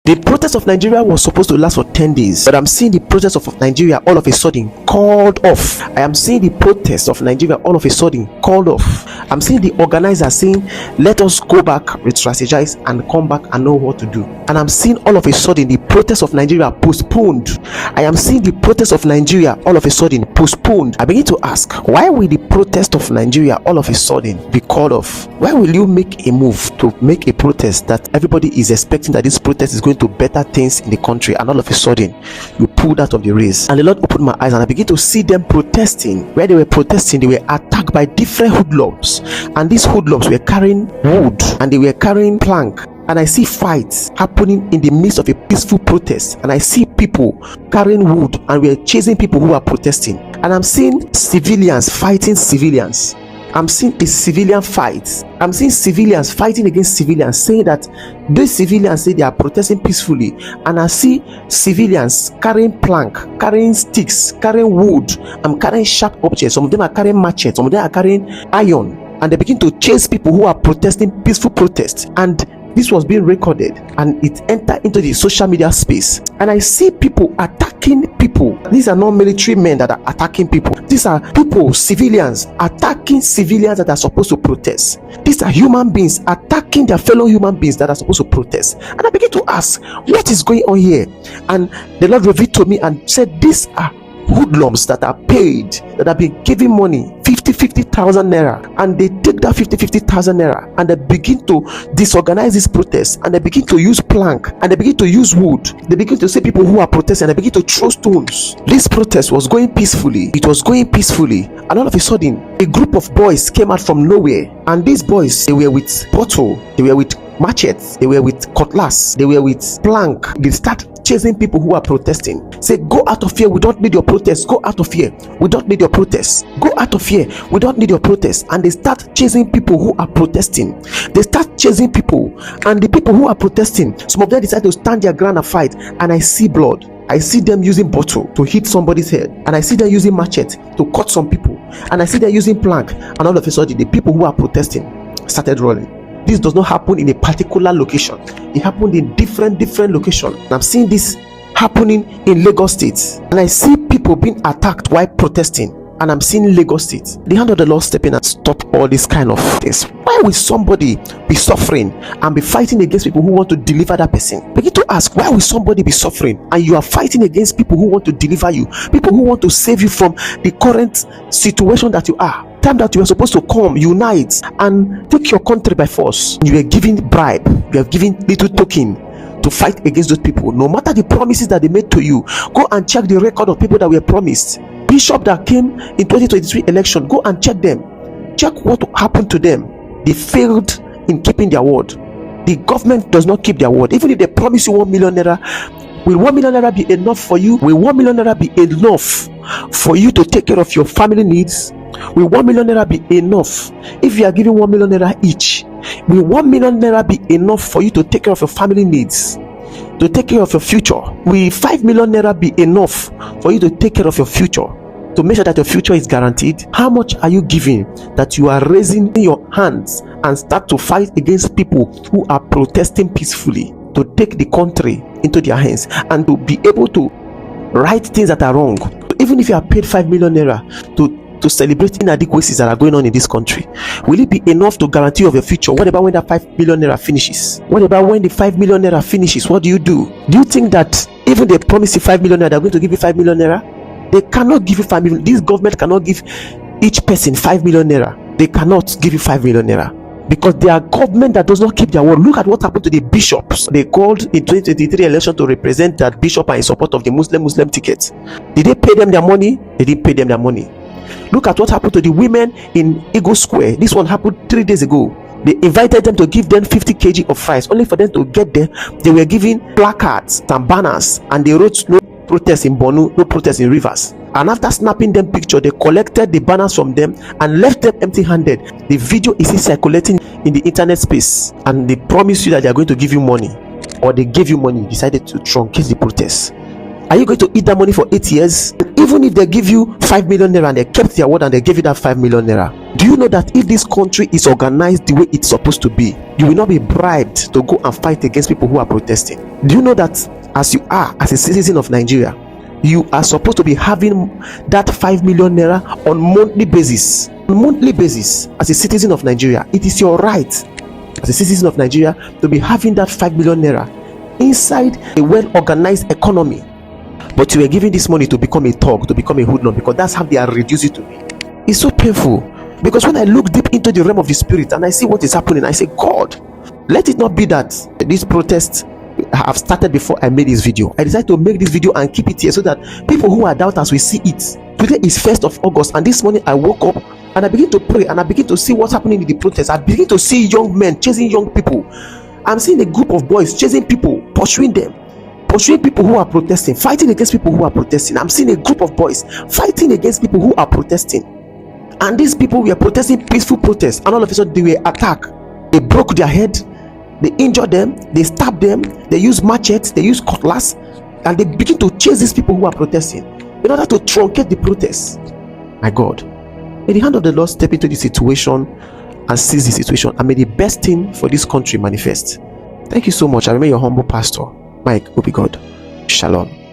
The protest of Nigeria was supposed to last for 10 days, but I'm seeing the protest of Nigeria all of a sudden called off. I am seeing the protest of Nigeria all of a sudden called off. I'm seeing the organizers saying, let us go back, re-strategize, and come back and know what to do. And I'm seeing all of a sudden the protest of Nigeria postponed. I am seeing the protest of Nigeria all of a sudden postponed. I begin to ask, why will the protest of Nigeria all of a sudden be called off? Why will you make a move to make a protest that everybody is expecting that this protest is going to better things in the country, and all of a sudden you pulled out of the race? And the Lord opened my eyes and I began to see them protesting. Where they were protesting, they were attacked by different hoodlums, and these hoodlums were carrying wood and they were carrying plank. And I see fights happening in the midst of a peaceful protest, and I see people carrying wood and we are chasing people who are protesting. And I'm seeing civilians fighting civilians. I'm seeing a civilian fight. I'm seeing civilians fighting against civilians, saying that these civilians say they are protesting peacefully, and I see civilians carrying plank, carrying sticks, carrying wood, I'm carrying sharp objects. Some of them are carrying machetes, some of them are carrying iron, and they begin to chase people who are protesting peaceful protests. And this was being recorded and it entered into the social media space, and I see people attacking people. These are not military men that are attacking people. These are people, civilians, attacking civilians that are supposed to protest. These are human beings attacking their fellow human beings that are supposed to protest. And I begin to ask, what is going on here? And the Lord revealed to me and said, these are hoodlums that are paid, that have been giving money, 50,000 naira, and they take that 50,000 naira and they begin to disorganize this protest, and they begin to use plank, and they begin to use wood, they begin to see people who are protesting, and they begin to throw stones. This protest was going peacefully, it was going peacefully, and all of a sudden a group of boys came out from nowhere, and these boys, they were with bottle, they were with machetes, they were with cutlass, they were with plank. They start chasing people who are protesting. Say, go out of here, we don't need your protest. Go out of here, we don't need your protest. Go out of here, we don't need your protest. And they start chasing people who are protesting. They start chasing people, and the people who are protesting, some of them decide to stand their ground and fight. And I see blood. I see them using bottle to hit somebody's head, and I see them using machete to cut some people, and I see them using plank. And all of a sudden the people who are protesting started rolling. This does not happen in a particular location. It happened in different locations. I'm seeing this happening in Lagos State, and I see people being attacked while protesting, and I'm seeing Lagos State. The hand of the Lord stepping and stop all these kind of things. Why will somebody be suffering and be fighting against people who want to deliver that person? Begin to ask, why will somebody be suffering and you are fighting against people who want to deliver you, people who want to save you from the current situation that you are? Time that you were supposed to come, unite, and take your country by force, you are giving bribe, you are giving little token to fight against those people. No matter the promises that they made to you, go and check the record of people that were promised. Bishop that came in 2023 election, go and check them. Check what happened to them. They failed in keeping their word. The government does not keep their word. Even if they promise you 1 million naira, will 1 million naira be enough for you? Will 1 million naira be enough for you to take care of your family needs? Will 1 million naira be enough if you are giving 1 million naira each? Will 1 million naira be enough for you to take care of your family needs, to take care of your future? Will 5 million naira be enough for you to take care of your future, to make sure that your future is guaranteed? How much are you giving that you are raising your hands and start to fight against people who are protesting peacefully, to take the country into their hands and to be able to right things that are wrong? Even if you are paid 5 million naira to celebrate inadequacies that are going on in this country, will it be enough to guarantee of your future? What about when that 5 million naira finishes? What about when the 5 million naira finishes? What do you do? Do you think that even they promise you 5 million naira, they're going to give you 5 million naira? They cannot give you 5 million. This government cannot give each person 5 million naira. They cannot give you 5 million naira, because they are government that does not keep their word. Look at what happened to the bishops. They called in 2023 election to represent that bishop and in support of the Muslim ticket. Did they pay them their money? They didn't pay them their money. Look at what happened to the women in Eagle Square. This one happened 3 days ago. They invited them to give them 50 kg of rice. Only for them to get there, they were giving placards and banners, and they wrote no protest in Borno, no protest in Rivers. And after snapping them picture, they collected the banners from them and left them empty-handed. The video is still circulating in the internet space, and they promise you that they are going to give you money, or they gave you money, decided to truncate the protest. Are you going to eat that money for 8 years? Even if they give you 5 million naira and they kept their word and they gave you that 5 million naira, do you know that if this country is organized the way it's supposed to be, you will not be bribed to go and fight against people who are protesting? Do you know that as you are, as a citizen of Nigeria, you are supposed to be having that 5 million naira on monthly basis? On monthly basis, as a citizen of Nigeria, it is your right as a citizen of Nigeria to be having that 5 million naira inside a well-organized economy. But you were giving this money to become a thug, to become a hoodlum, because that's how they are reduced it to be. It's so painful, because when I look deep into the realm of the spirit and I see what is happening, I say, God, let it not be that these protests have started before I made this video. I decided to make this video and keep it here so that people who are doubters will see it. Today is 1st of August, and this morning I woke up and I begin to pray and I begin to see what's happening in the protests. I begin to see young men chasing young people. I'm seeing a group of boys chasing people, pursuing them, pursuing people who are protesting, fighting against people who are protesting. I'm seeing a group of boys fighting against people who are protesting. And these people were protesting peaceful protests, and all of a sudden they were attacked. They broke their head, they injured them, they stabbed them, they used machetes, they used cutlass, and they begin to chase these people who are protesting in order to truncate the protests. My God, may the hand of the Lord step into the situation and seize the situation, and may the best thing for this country manifest. Thank you so much. I remain your humble pastor, Mike Obigod. Shalom.